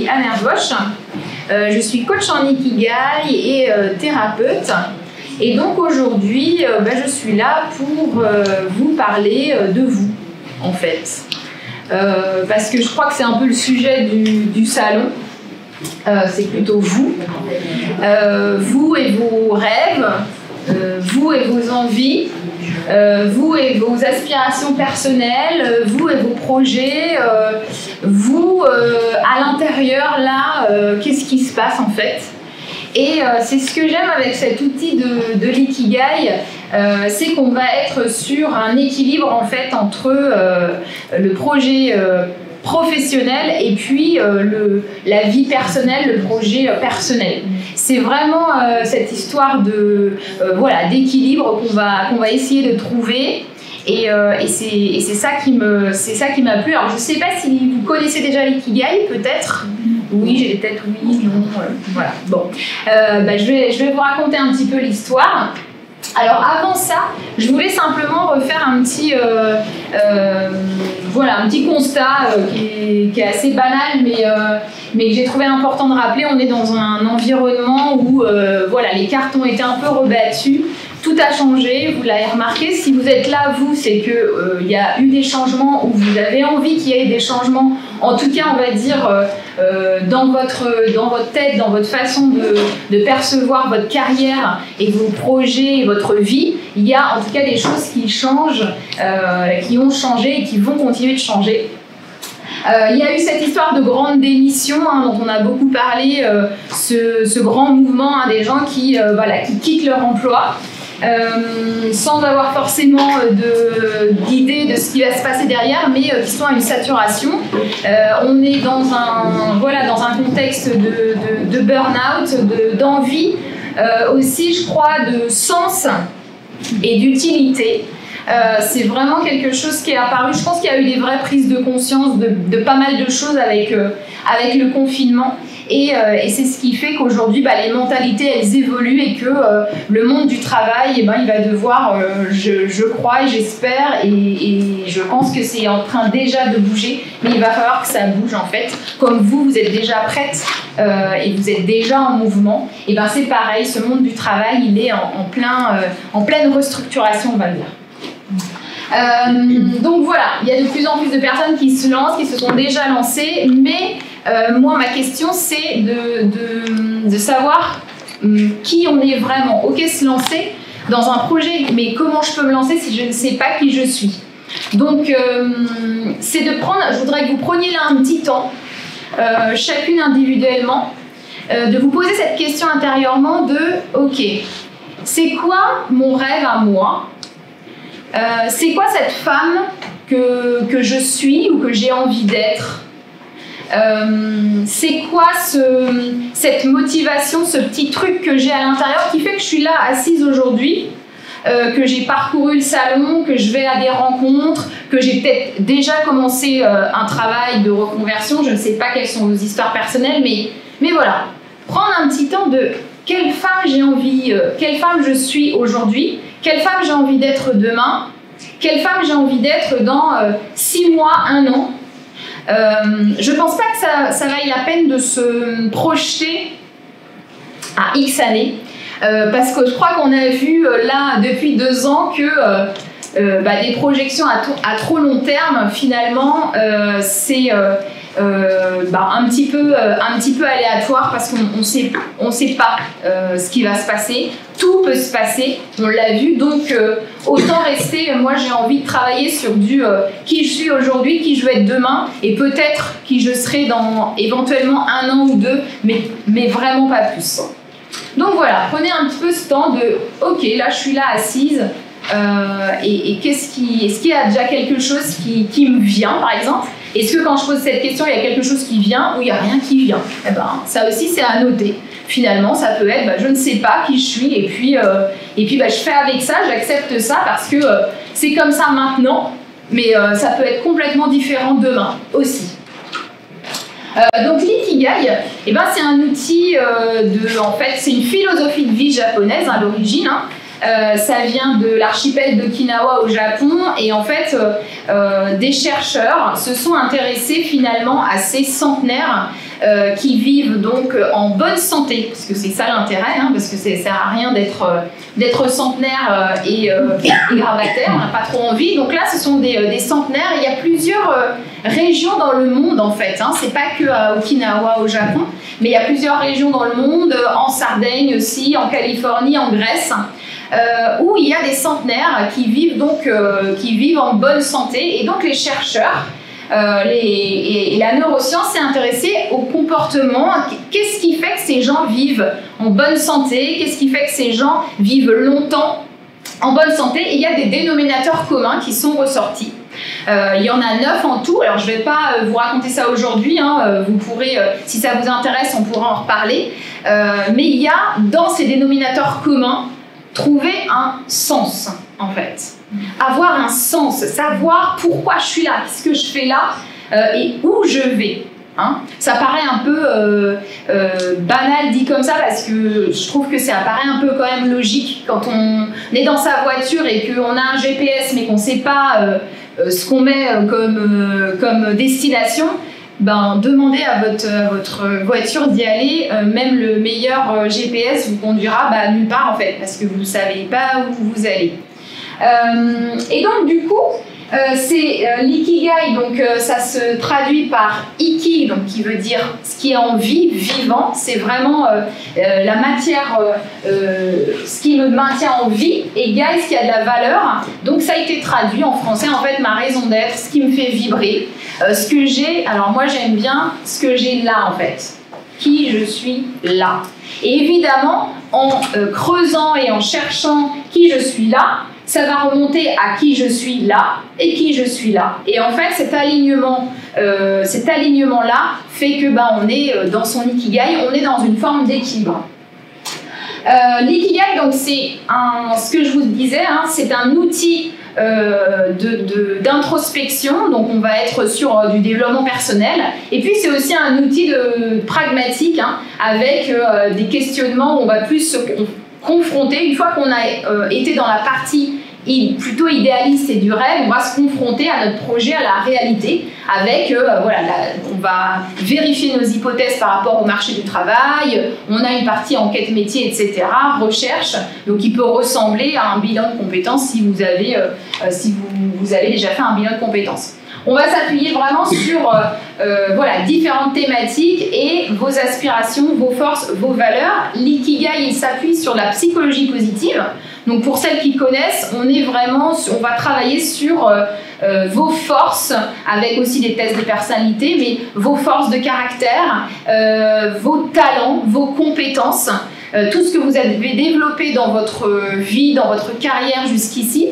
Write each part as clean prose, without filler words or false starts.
suis Anne Herbosch. Je suis coach en Ikigai et thérapeute. Et donc aujourd'hui, je suis là pour vous parler de vous, en fait. Parce que je crois que c'est un peu le sujet du salon. C'est plutôt vous. Vous et vos rêves, vous et vos envies, vous et vos aspirations personnelles, vous et vos projets, vous à l'intérieur là, qu'est-ce qui se passe en fait? Et c'est ce que j'aime avec cet outil de l'ikigai, c'est qu'on va être sur un équilibre en fait entre le projet professionnel et puis la vie personnelle, le projet personnel. C'est vraiment cette histoire d'équilibre qu'on va essayer de trouver. Et c'est ça qui m'a plu. Alors je ne sais pas si vous connaissez déjà l'ikigai, peut-être. Oui, j'ai des têtes oui, non, voilà. Bon, je vais vous raconter un petit peu l'histoire. Alors avant ça, je voulais simplement refaire un petit constat qui est assez banal, mais que j'ai trouvé important de rappeler. On est dans un environnement où les cartes ont été un peu rebattues. Tout a changé, vous l'avez remarqué. Si vous êtes là, vous, c'est qu'il y a eu des changements ou vous avez envie qu'il y ait des changements. En tout cas, on va dire dans votre tête, dans votre façon de percevoir votre carrière et vos projets et votre vie, il y a en tout cas des choses qui changent, qui ont changé et qui vont continuer de changer. Il y a eu cette histoire de grande démission dont on a beaucoup parlé, ce grand mouvement des gens qui quittent leur emploi. Sans avoir forcément d'idée de ce qui va se passer derrière, mais qui sont à une saturation. On est dans un contexte de burn-out, d'envie, aussi je crois de sens et d'utilité. C'est vraiment quelque chose qui est apparu. Je pense qu'il y a eu des vraies prises de conscience de pas mal de choses avec le confinement. Et c'est ce qui fait qu'aujourd'hui, les mentalités, elles évoluent et que le monde du travail, il va devoir, je crois et j'espère, et je pense que c'est en train déjà de bouger, mais il va falloir que ça bouge en fait. Comme vous êtes déjà prête et vous êtes déjà en mouvement, et c'est pareil, ce monde du travail, il est en pleine restructuration, on va le dire. Donc voilà, il y a de plus en plus de personnes qui se lancent, qui se sont déjà lancées, mais moi ma question c'est de savoir qui on est vraiment. Ok, se lancer dans un projet, mais comment je peux me lancer si je ne sais pas qui je suis? Donc c'est je voudrais que vous preniez là un petit temps, chacune individuellement, de vous poser cette question intérieurement de ok, c'est quoi mon rêve à moi? C'est quoi cette femme que je suis ou que j'ai envie d'être? C'est quoi cette motivation, ce petit truc que j'ai à l'intérieur qui fait que je suis là assise aujourd'hui, que j'ai parcouru le salon, que je vais à des rencontres, que j'ai peut-être déjà commencé un travail de reconversion. Je ne sais pas quelles sont vos histoires personnelles, mais voilà, prendre un petit temps de quelle femme j'ai envie, quelle femme je suis aujourd'hui, quelle femme j'ai envie d'être demain, quelle femme j'ai envie d'être dans 6 mois, 1 an. Je ne pense pas que ça vaille la peine de se projeter à X années, parce que je crois qu'on a vu là depuis 2 ans que des projections à trop long terme, finalement, c'est un petit peu aléatoire parce qu'on sait pas ce qui va se passer. Tout peut se passer, on l'a vu, donc autant rester. Moi j'ai envie de travailler sur qui je suis aujourd'hui, qui je veux être demain, et peut-être qui je serai dans éventuellement 1 an ou 2, mais vraiment pas plus. Donc voilà, prenez un petit peu ce temps de ok, là je suis là assise, et est-ce qu'il y a déjà quelque chose qui me vient par exemple? Est-ce que quand je pose cette question, il y a quelque chose qui vient ou il n'y a rien qui vient? Ça aussi, c'est à noter. Finalement, ça peut être, je ne sais pas qui je suis, et puis je fais avec ça, j'accepte ça parce que c'est comme ça maintenant, mais ça peut être complètement différent demain aussi. Donc l'ikigai, c'est un outil en fait, c'est une philosophie de vie japonaise à l'origine. Ça vient de l'archipel d'Okinawa au Japon et en fait des chercheurs se sont intéressés finalement à ces centenaires qui vivent donc en bonne santé, parce que c'est ça l'intérêt, hein, parce que ça sert à rien d'être centenaire et gravataire, on n'a pas trop envie. Donc là, ce sont des centenaires. Il y a plusieurs régions dans le monde en fait. Hein. C'est pas que à Okinawa au Japon, mais il y a plusieurs régions dans le monde, en Sardaigne aussi, en Californie, en Grèce. Où il y a des centenaires qui vivent en bonne santé, et donc les chercheurs et la neuroscience s'est intéressée au comportement. Qu'est-ce qui fait que ces gens vivent en bonne santé? Qu'est-ce qui fait que ces gens vivent longtemps en bonne santé? Et il y a des dénominateurs communs qui sont ressortis. Il y en a 9 en tout. Alors je ne vais pas vous raconter ça aujourd'hui, hein. Vous pourrez, si ça vous intéresse, on pourra en reparler. Mais il y a dans ces dénominateurs communs trouver un sens, en fait. Avoir un sens, savoir pourquoi je suis là, qu'est-ce que je fais là et où je vais. Hein. Ça paraît un peu banal dit comme ça, parce que je trouve que ça paraît un peu quand même logique quand on est dans sa voiture et qu'on a un GPS mais qu'on ne sait pas ce qu'on met comme destination. Ben, demandez à votre voiture d'y aller, même le meilleur GPS vous conduira nulle part en fait, parce que vous ne savez pas où vous allez. Et donc du coup, c'est l'ikigai, donc ça se traduit par iki, donc qui veut dire ce qui est en vie, vivant, c'est vraiment la matière, ce qui me maintient en vie, et gai, ce qui a de la valeur. Donc ça a été traduit en français, en fait, ma raison d'être, ce qui me fait vibrer, ce que j'ai. Alors moi j'aime bien ce que j'ai là en fait, qui je suis là. Et évidemment, en creusant et en cherchant qui je suis là, ça va remonter à qui je suis là et qui je suis là. Et en fait, cet alignement-là fait que on est dans son ikigai, on est dans une forme d'équilibre. L'ikigai, donc c'est ce que je vous disais, hein, c'est un outil d'introspection, donc on va être sur du développement personnel, et puis c'est aussi un outil pragmatique, hein, avec des questionnements où on va plus se confronter. Une fois qu'on a été dans la partie plutôt idéaliste et du rêve, on va se confronter à notre projet, à la réalité, avec, on va vérifier nos hypothèses par rapport au marché du travail, on a une partie enquête métier, etc., recherche, donc il peut ressembler à un bilan de compétences si vous avez déjà fait un bilan de compétences. On va s'appuyer vraiment sur différentes thématiques et vos aspirations, vos forces, vos valeurs. L'ikigai, il s'appuie sur la psychologie positive. Donc pour celles qui connaissent, on va travailler sur vos forces, avec aussi des tests de personnalité, mais vos forces de caractère, vos talents, vos compétences, tout ce que vous avez développé dans votre vie, dans votre carrière jusqu'ici.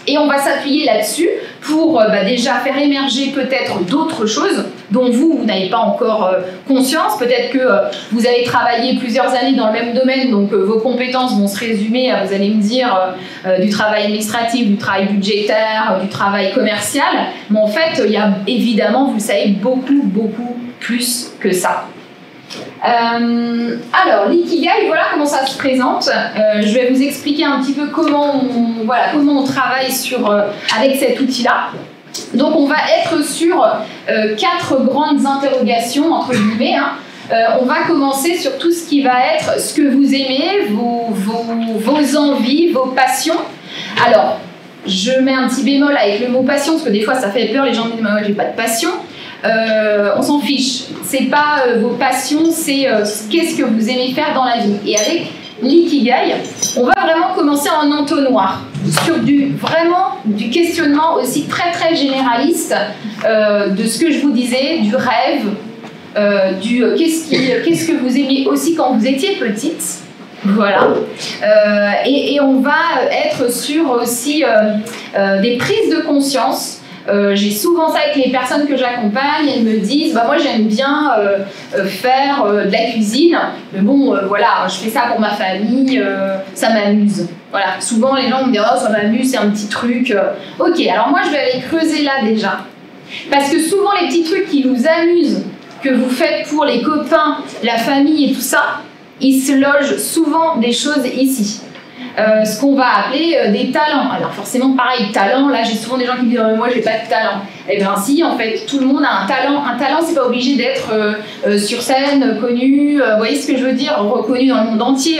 Et on va s'appuyer là-dessus pour déjà faire émerger peut-être d'autres choses dont vous n'avez pas encore conscience. Peut-être que vous avez travaillé plusieurs années dans le même domaine, donc vos compétences vont se résumer à, vous allez me dire, du travail administratif, du travail budgétaire, du travail commercial. Mais en fait, il y a évidemment, vous le savez, beaucoup, beaucoup plus que ça. Alors, l'ikigai, voilà comment ça se présente. Je vais vous expliquer un petit peu comment on travaille avec cet outil-là. Donc, on va être sur 4 grandes interrogations, entre guillemets. Hein. On va commencer sur tout ce qui va être ce que vous aimez, vos envies, vos passions. Alors, je mets un petit bémol avec le mot passion, parce que des fois, ça fait peur, les gens me disent « moi, j'ai pas de passion ». On s'en fiche, c'est pas vos passions, c'est qu'est-ce que vous aimez faire dans la vie. Et avec l'ikigai, on va vraiment commencer en entonnoir sur du questionnement aussi très très généraliste de ce que je vous disais, du rêve, qu'est-ce que vous aimiez aussi quand vous étiez petite. Voilà, et on va être sur aussi des prises de conscience. J'ai souvent ça avec les personnes que j'accompagne, elles me disent moi j'aime bien faire de la cuisine, mais bon je fais ça pour ma famille, ça m'amuse. Voilà, souvent les gens me disent ça m'amuse, c'est un petit truc. Ok, alors moi je vais aller creuser là déjà, parce que souvent les petits trucs qui vous amusent, que vous faites pour les copains, la famille et tout ça, il se loge souvent des choses ici. ce qu'on va appeler des talents. Alors forcément, pareil, talent, là j'ai souvent des gens qui me disent moi j'ai pas de talent. Eh bien si, en fait, tout le monde a un talent. Un talent, c'est pas obligé d'être sur scène, connu, vous voyez ce que je veux dire, reconnu dans le monde entier,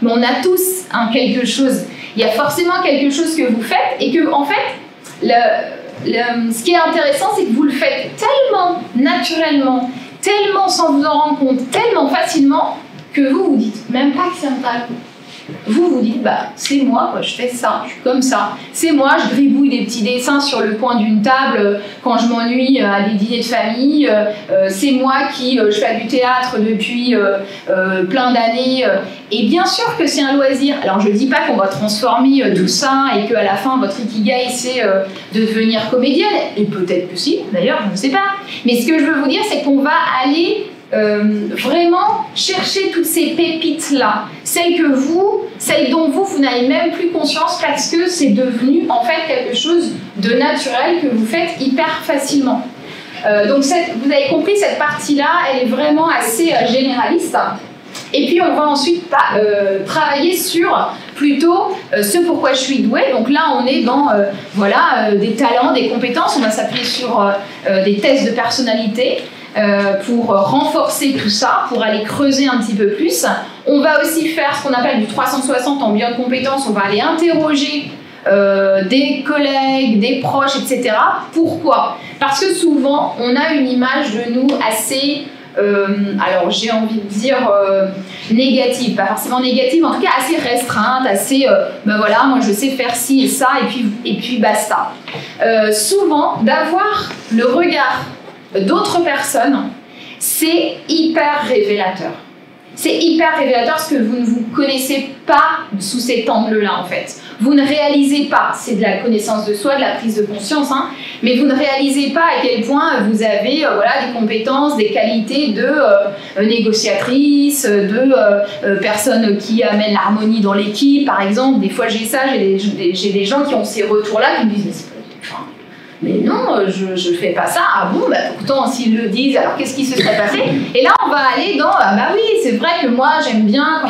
mais on a tous quelque chose. Il y a forcément quelque chose que vous faites et que, en fait, ce qui est intéressant, c'est que vous le faites tellement naturellement, tellement sans vous en rendre compte, tellement facilement, que vous dites même pas que c'est un talent. Vous dites, bah, c'est moi, je fais ça, je suis comme ça. C'est moi, je gribouille des petits dessins sur le coin d'une table quand je m'ennuie à des dîners de famille. C'est moi qui je fais du théâtre depuis plein d'années. Et bien sûr que c'est un loisir. Alors, je ne dis pas qu'on va transformer tout ça et qu'à la fin, votre ikigai, c'est de devenir comédienne. Et peut-être que si, d'ailleurs, je ne sais pas. Mais ce que je veux vous dire, c'est qu'on va aller vraiment chercher toutes ces pépites-là, celles dont vous n'avez même plus conscience parce que c'est devenu en fait quelque chose de naturel que vous faites hyper facilement. Donc vous avez compris, cette partie-là, elle est vraiment assez généraliste. Et puis on va ensuite travailler sur plutôt ce pourquoi je suis douée. Donc là, on est dans des talents, des compétences. On va s'appuyer sur des tests de personnalité. Pour renforcer tout ça, pour aller creuser un petit peu plus. On va aussi faire ce qu'on appelle du 360 en bilan de compétences. On va aller interroger des collègues, des proches, etc. Pourquoi? Parce que souvent, on a une image de nous assez, alors j'ai envie de dire négative, pas forcément négative, en tout cas assez restreinte, assez, voilà, moi je sais faire ci et ça, et puis basta. Souvent, d'avoir le regard d'autres personnes, c'est hyper révélateur. C'est hyper révélateur parce que vous ne vous connaissez pas sous cet angle-là, en fait. Vous ne réalisez pas, c'est de la connaissance de soi, de la prise de conscience, hein, mais vous ne réalisez pas à quel point vous avez des compétences, des qualités de négociatrice, de personne qui amène l'harmonie dans l'équipe, par exemple. Des fois, j'ai ça, j'ai des gens qui ont ces retours-là qui me disent mais non, je fais pas ça. Ah bon, pourtant s'ils le disent, alors qu'est-ce qui se serait passé? Et là on va aller dans, oui, c'est vrai que moi j'aime bien quand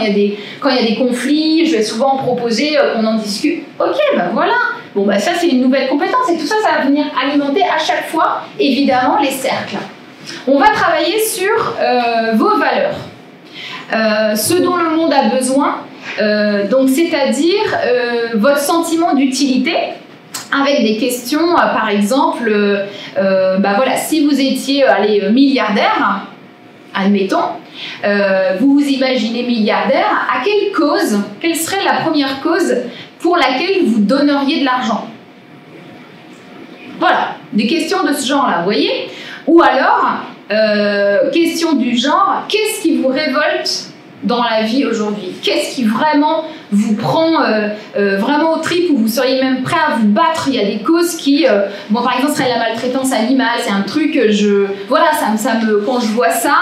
il y a des conflits, je vais souvent proposer qu'on en discute. Ok, voilà. Bon ça c'est une nouvelle compétence et tout ça, ça va venir alimenter à chaque fois, évidemment, les cercles. On va travailler sur vos valeurs, ce dont le monde a besoin, donc c'est-à-dire votre sentiment d'utilité. Avec des questions, par exemple, si vous étiez milliardaire, admettons, vous vous imaginez milliardaire, à quelle serait la première cause pour laquelle vous donneriez de l'argent? Voilà, des questions de ce genre-là, vous voyez? Ou alors, question du genre, qu'est-ce qui vous révolte dans la vie aujourd'hui? Qu'est-ce qui vraiment vous prend vraiment aux tripes, où vous seriez même prêt à vous battre? Il y a des causes qui, par exemple, serait la maltraitance animale. C'est un truc quand je vois ça,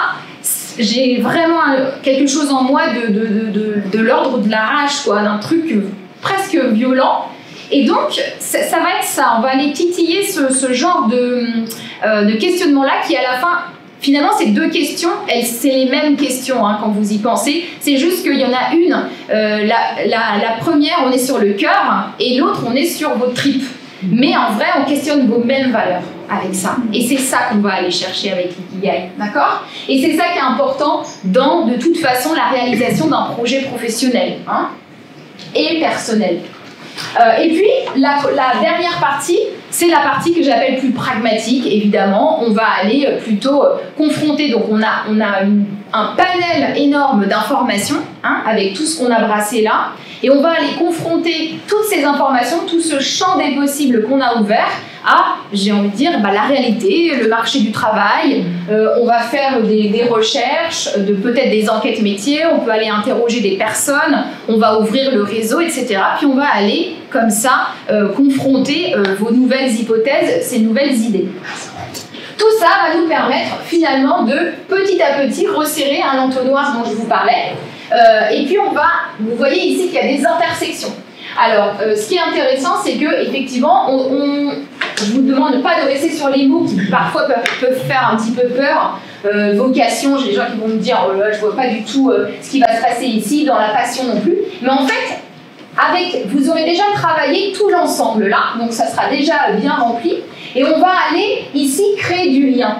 j'ai vraiment quelque chose en moi de l'ordre de la rage, quoi, d'un truc presque violent. Et donc, ça va être ça. On va aller titiller ce genre de questionnement-là qui, à la fin, finalement, ces deux questions, c'est les mêmes questions quand vous y pensez. C'est juste qu'il y en a une, la première, on est sur le cœur, et l'autre, on est sur vos tripes. Mais en vrai, on questionne vos mêmes valeurs avec ça. Et c'est ça qu'on va aller chercher avec l'ikigai, d'accord? Et c'est ça qui est important dans, de toute façon, la réalisation d'un projet professionnel et personnel. Et puis, la dernière partie, c'est la partie que j'appelle plus pragmatique, évidemment. On va aller plutôt confronter, donc on a un panel énorme d'informations, avec tout ce qu'on a brassé là, et on va aller confronter toutes ces informations, tout ce champ des possibles qu'on a ouvert à, j'ai envie de dire, la réalité, le marché du travail. On va faire des recherches, peut-être des enquêtes métiers, on peut aller interroger des personnes, on va ouvrir le réseau, etc. Puis on va aller, comme ça, confronter vos nouvelles hypothèses, ces nouvelles idées. Tout ça va nous permettre, finalement, de, petit à petit, resserrer l'entonnoir dont je vous parlais. Et puis vous voyez ici qu'il y a des intersections. Alors, ce qui est intéressant, c'est que effectivement, je vous demande pas de rester sur les mots qui parfois peuvent faire un petit peu peur. Vocation, j'ai des gens qui vont me dire, oh là, je vois pas du tout ce qui va se passer ici, dans la passion non plus. Mais en fait, vous aurez déjà travaillé tout l'ensemble là, donc ça sera déjà bien rempli. Et on va aller ici créer du lien.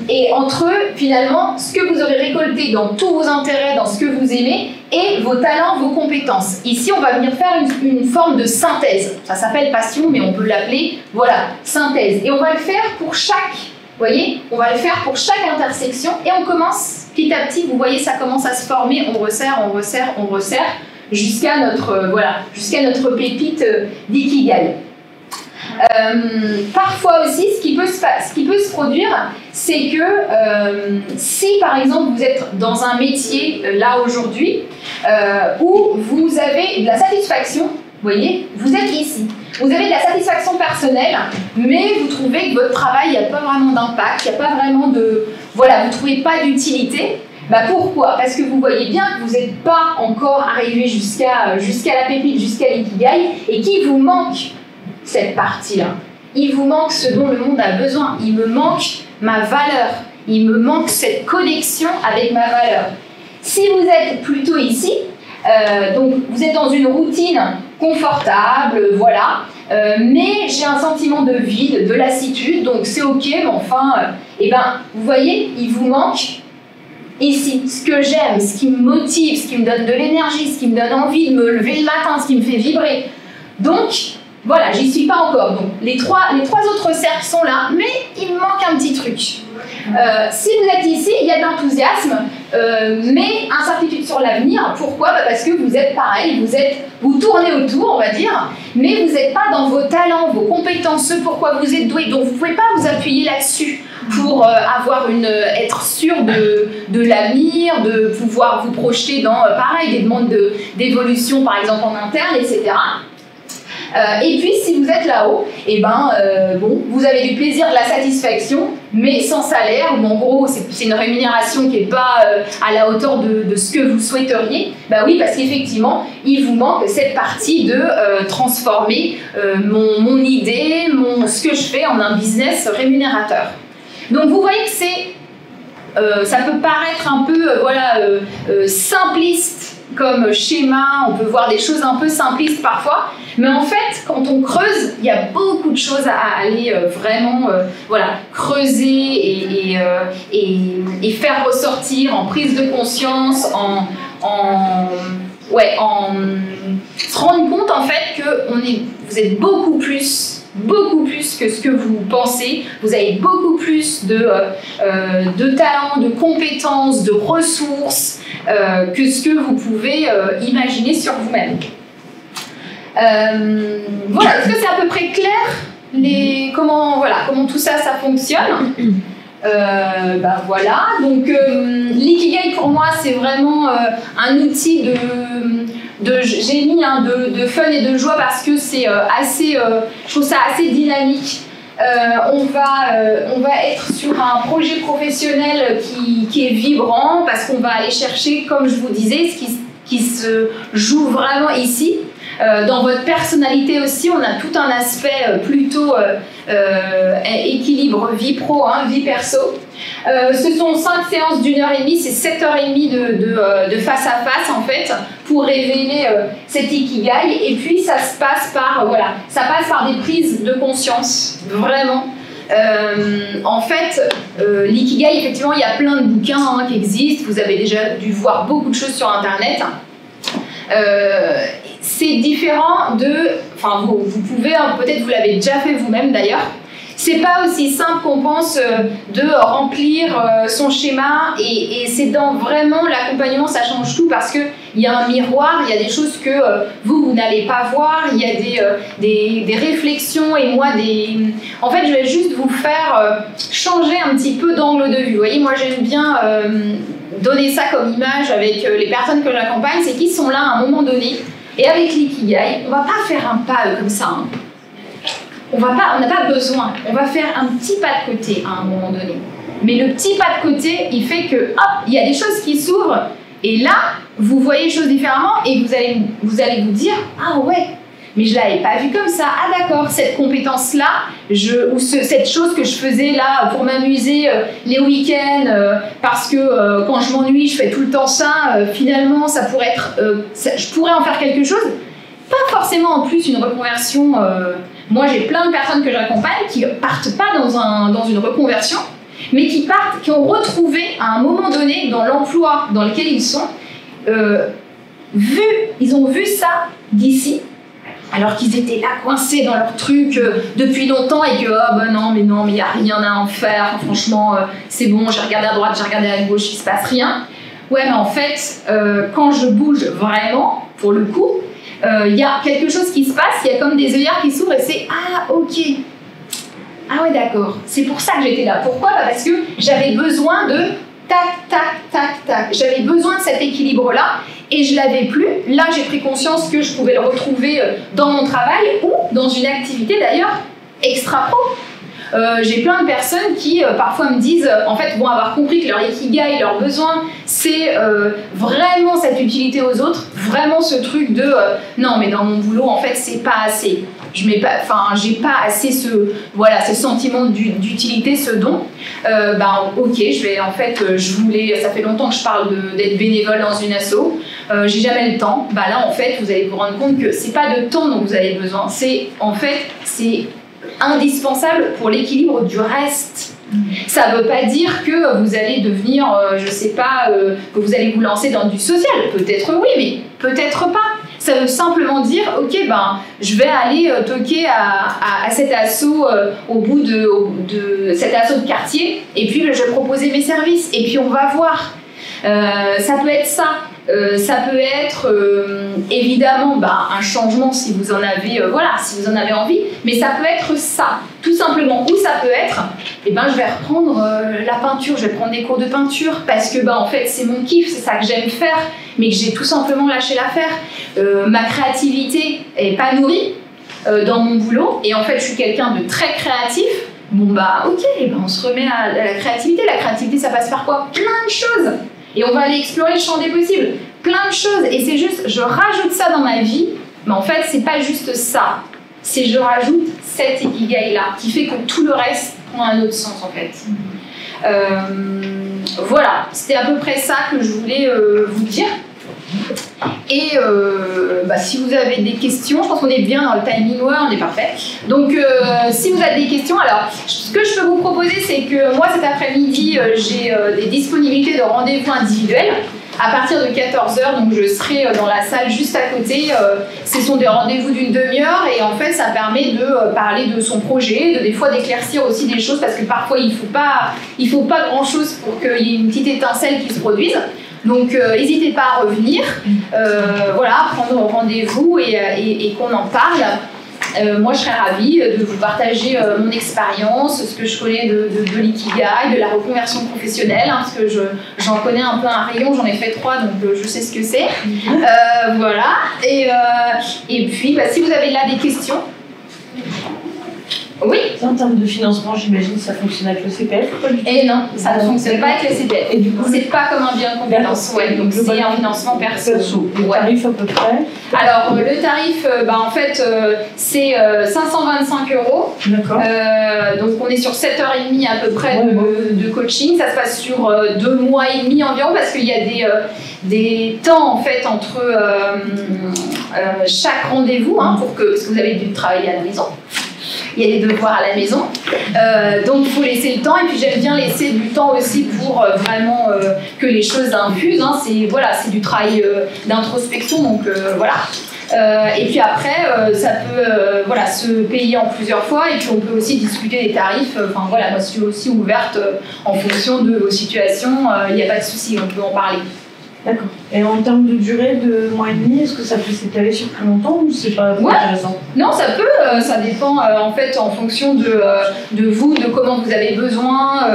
Et entre finalement ce que vous aurez récolté dans tous vos intérêts, dans ce que vous aimez et vos talents, vos compétences. Ici, on va venir faire une forme de synthèse. Ça s'appelle passion, mais on peut l'appeler, voilà, synthèse. Et on va le faire pour chaque, vous voyez, on va le faire pour chaque intersection et on commence petit à petit, vous voyez, ça commence à se former, on resserre, jusqu'à notre pépite d'ikigai. Parfois aussi, ce qui peut se produire, c'est que si par exemple vous êtes dans un métier là aujourd'hui où vous avez de la satisfaction, vous voyez, vous êtes ici, vous avez de la satisfaction personnelle, mais vous trouvez que votre travail, il n'y a pas vraiment d'impact, il n'y a pas vraiment de... Voilà, vous ne trouvez pas d'utilité. Bah pourquoi? Parce que vous voyez bien que vous n'êtes pas encore arrivé jusqu'à la pépite, jusqu'à l'ikigai, et qu'il vous manque cette partie-là. Il vous manque ce dont le monde a besoin. Il me manque ma valeur. Il me manque cette connexion avec ma valeur. Si vous êtes plutôt ici, donc vous êtes dans une routine confortable, voilà, mais j'ai un sentiment de vide, de lassitude, donc c'est ok, mais enfin, vous voyez, il vous manque ici ce que j'aime, ce qui me motive, ce qui me donne de l'énergie, ce qui me donne envie de me lever le matin, ce qui me fait vibrer. Donc, voilà, j'y suis pas encore. Donc, les trois autres cercles sont là, mais il me manque un petit truc. Si vous êtes ici, il y a de l'enthousiasme, mais incertitude sur l'avenir. Pourquoi? Parce que vous êtes pareil, vous tournez autour, on va dire, mais vous n'êtes pas dans vos talents, vos compétences, ce pourquoi vous êtes doué. Donc, vous ne pouvez pas vous appuyer là-dessus pour être sûr de l'avenir, de pouvoir vous projeter dans, pareil, des demandes d'évolution, par exemple en interne, etc. Et puis, si vous êtes là-haut, vous avez du plaisir, de la satisfaction, mais sans salaire, ou en gros, c'est une rémunération qui n'est pas à la hauteur de ce que vous souhaiteriez. Bah oui, parce qu'effectivement, il vous manque cette partie de transformer mon idée, ce que je fais en un business rémunérateur. Donc, vous voyez que ça peut paraître un peu simpliste comme schéma, on peut voir des choses un peu simplistes parfois, mais en fait, quand on creuse, il y a beaucoup de choses à aller vraiment creuser et faire ressortir en prise de conscience, en se rendre compte en fait que vous êtes beaucoup plus que ce que vous pensez, vous avez beaucoup plus de talents, de compétences, de ressources que ce que vous pouvez imaginer sur vous-même. Voilà, est-ce que c'est à peu près clair comment tout ça fonctionne? Voilà, donc l'ikigai pour moi c'est vraiment un outil j'ai mis de fun et de joie parce que c'est je trouve ça assez dynamique. On va être sur un projet professionnel qui est vibrant parce qu'on va aller chercher, comme je vous disais, ce qui se joue vraiment ici. Dans votre personnalité aussi, on a tout un aspect plutôt équilibre vie pro, vie perso. Ce sont 5 séances d'1h30, c'est 7h30 de face à face en fait pour révéler cet ikigai. Et puis ça se passe par des prises de conscience, vraiment. En fait, l'ikigai, effectivement, il y a plein de bouquins qui existent. Vous avez déjà dû voir beaucoup de choses sur Internet. C'est différent vous pouvez, peut-être vous l'avez déjà fait vous-même d'ailleurs, c'est pas aussi simple qu'on pense de remplir son schéma et c'est dans vraiment l'accompagnement, ça change tout parce qu'il y a un miroir, il y a des choses que vous n'allez pas voir, il y a des réflexions et moi en fait je vais juste vous faire changer un petit peu d'angle de vue. Vous voyez, moi j'aime bien donner ça comme image avec les personnes que j'accompagne, c'est qu'ils sont là à un moment donné. Et avec l'ikigai, on ne va pas faire un pas comme ça. On n'a pas besoin. On va faire un petit pas de côté à un moment donné. Mais le petit pas de côté, il fait que, il y a des choses qui s'ouvrent. Et là, vous voyez les choses différemment et vous allez vous dire, ah ouais, mais je l'avais pas vu comme ça. Ah d'accord, cette compétence-là, cette chose que je faisais là pour m'amuser les week-ends, parce que quand je m'ennuie, je fais tout le temps ça, finalement, ça pourrait être, je pourrais en faire quelque chose. Pas forcément en plus une reconversion. Moi, j'ai plein de personnes que j'accompagne qui partent pas dans une reconversion, mais qui ont retrouvé à un moment donné dans l'emploi dans lequel ils sont, ils ont vu ça d'ici, alors qu'ils étaient là coincés dans leur truc depuis longtemps et que non mais il n'y a rien à en faire, enfin, franchement c'est bon, j'ai regardé à droite, j'ai regardé à gauche, il se passe rien. Ouais, mais en fait quand je bouge vraiment, pour le coup, il y a quelque chose qui se passe, il y a comme des œillères qui s'ouvrent et c'est ah ok, ah ouais d'accord, c'est pour ça que j'étais là. Pourquoi? Parce que j'avais besoin de tac, tac, tac, tac. J'avais besoin de cet équilibre-là et je l'avais plus. Là, j'ai pris conscience que je pouvais le retrouver dans mon travail ou dans une activité d'ailleurs extra-pro. J'ai plein de personnes qui parfois me disent, en fait, vont avoir compris que leur ikigai, leur besoin, c'est vraiment cette utilité aux autres, vraiment ce truc de non, mais dans mon boulot, en fait, c'est pas assez. J'ai pas assez ce sentiment d'utilité, ce don. Ok, ça fait longtemps que je parle d'être bénévole dans une asso. J'ai jamais le temps. Là, en fait, vous allez vous rendre compte que c'est pas de temps dont vous avez besoin. C'est indispensable pour l'équilibre du reste. Ça veut pas dire que vous allez devenir, que vous allez vous lancer dans du social. Peut-être oui, mais peut-être pas. Ça veut simplement dire, ok, je vais aller toquer à cet asso au bout de cet asso de quartier, et puis je vais proposer mes services, et puis on va voir. Ça peut être ça. Ça peut être évidemment un changement si vous en avez envie, mais ça peut être ça, tout simplement. Ou ça peut être, je vais reprendre la peinture, je vais prendre des cours de peinture parce que en fait c'est mon kiff, c'est ça que j'aime faire, mais que j'ai tout simplement lâché l'affaire. Ma créativité est pas nourrie dans mon boulot, et en fait je suis quelqu'un de très créatif. On se remet à la créativité. La créativité, ça passe par quoi? Plein de choses. Et on va aller explorer le champ des possibles. Plein de choses. Et c'est juste, je rajoute ça dans ma vie, mais en fait, c'est pas juste ça. C'est je rajoute cet ikigai-là, qui fait que tout le reste prend un autre sens, en fait. Voilà, c'était à peu près ça que je voulais vous dire. Et si vous avez des questions, je pense qu'on est bien dans le timing, on est parfait. Donc si vous avez des questions, alors ce que je peux vous proposer, c'est que moi cet après-midi j'ai des disponibilités de rendez-vous individuels à partir de 14h, donc je serai dans la salle juste à côté. Ce sont des rendez-vous d'une demi-heure et en fait ça permet de parler de son projet, des fois d'éclaircir aussi des choses, parce que parfois il faut pas grand-chose pour qu'il y ait une petite étincelle qui se produise. Donc n'hésitez pas à revenir, prendre rendez-vous et qu'on en parle. Moi je serais ravie de vous partager mon expérience, ce que je connais de l'ikigai, de la reconversion professionnelle, parce que j'en connais un peu un rayon, j'en ai fait 3, donc je sais ce que c'est. Et puis si vous avez là des questions. Oui. En termes de financement, j'imagine que ça fonctionne avec le CPF. Et non, ça ne fonctionne pas avec le CPF. Et du coup, c'est pas comme un bien de compétence. Donc c'est un financement perso. Le tarif à peu près. Alors le tarif, c'est 525 €. D'accord. Donc on est sur 7h30 à peu près de coaching. Ça se passe sur 2 mois et demi environ, parce qu'il y a des temps en fait entre chaque rendez-vous, parce que vous avez dû travailler à la maison. Il y a des devoirs à la maison, donc il faut laisser le temps, et puis j'aime bien laisser du temps aussi pour vraiment que les choses infusent, c'est du travail d'introspection, donc et puis après ça peut se payer en plusieurs fois, et puis on peut aussi discuter des tarifs. Moi je suis aussi ouverte en fonction de vos situations, il n'y a pas de souci, on peut en parler. D'accord. Et en termes de durée de mois et demi, est-ce que ça peut s'étaler sur plus longtemps ou c'est pas intéressant? Non, ça peut. Ça dépend en fait en fonction de vous, de comment vous avez besoin.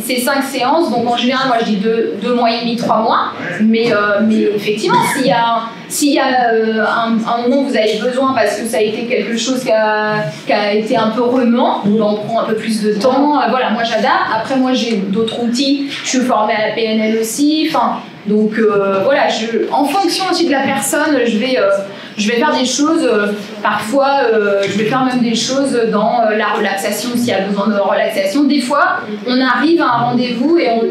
C'est 5 séances. Donc en général, moi je dis 2 mois et demi, 3 mois. Mais effectivement, s'il y a un moment où vous avez besoin parce que ça a été quelque chose qui a été un peu remuant, on prend un peu plus de temps. Moi j'adapte. Après, moi j'ai d'autres outils. Je suis formée à la PNL aussi. Donc voilà, en fonction aussi de la personne, je vais faire des choses, parfois je vais faire même des choses dans la relaxation s'il y a besoin de relaxation. Des fois, on arrive à un rendez-vous et on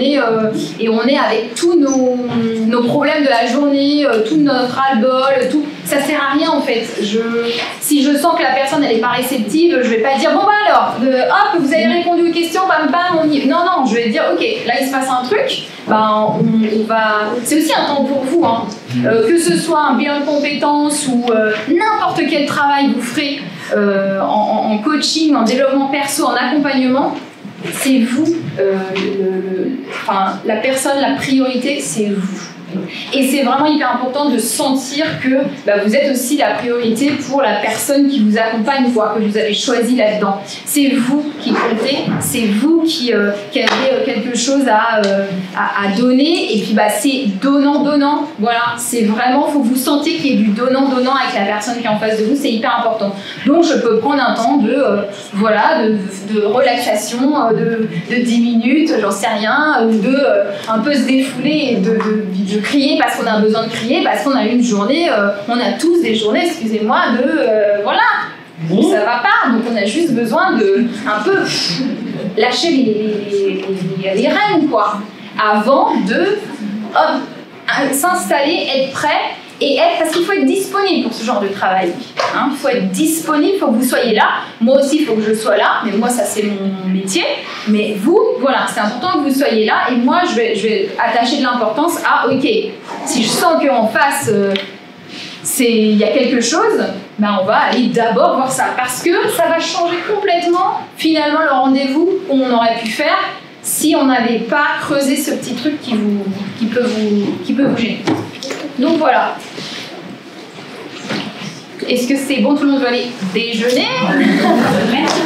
est avec tous nos problèmes de la journée, tout notre ras-le-bol, tout. Ça sert à rien en fait. Si je sens que la personne elle est pas réceptive, je vais pas dire bon bah alors, hop, vous avez répondu aux questions, bam bam, on y... Non, je vais dire ok, là il se passe un truc, on va... C'est aussi un temps pour vous, hein. Que ce soit un bilan de compétences ou n'importe quel travail vous ferez en coaching, en développement perso, en accompagnement, c'est vous, la personne, la priorité, c'est vous. Et c'est vraiment hyper important de sentir que vous êtes aussi la priorité pour la personne qui vous accompagne, voire que vous avez choisi là-dedans. C'est vous qui comptez, c'est vous qui avez quelque chose à donner, et puis c'est donnant-donnant. Voilà, c'est vraiment, il faut que vous sentiez qu'il y ait du donnant-donnant avec la personne qui est en face de vous, c'est hyper important. Donc je peux prendre un temps de relaxation de 10 minutes, j'en sais rien, ou de un peu se défouler et de crier parce qu'on a besoin de crier, parce qu'on a une journée, on a tous des journées, excusez-moi, voilà, ça va pas, donc on a juste besoin de un peu lâcher les rênes, quoi, avant de s'installer, être prêt. Parce qu'il faut être disponible pour ce genre de travail. Il faut être disponible, il faut que vous soyez là. Moi aussi, il faut que je sois là. Mais moi, ça, c'est mon métier. Mais vous, voilà, c'est important que vous soyez là. Et moi, je vais attacher de l'importance à, ok, si je sens qu'en face, il y a quelque chose, on va aller d'abord voir ça. Parce que ça va changer complètement, finalement, le rendez-vous qu'on aurait pu faire si on n'avait pas creusé ce petit truc qui peut vous gêner. Donc voilà. Est-ce que c'est bon, tout le monde veut aller déjeuner? Merci.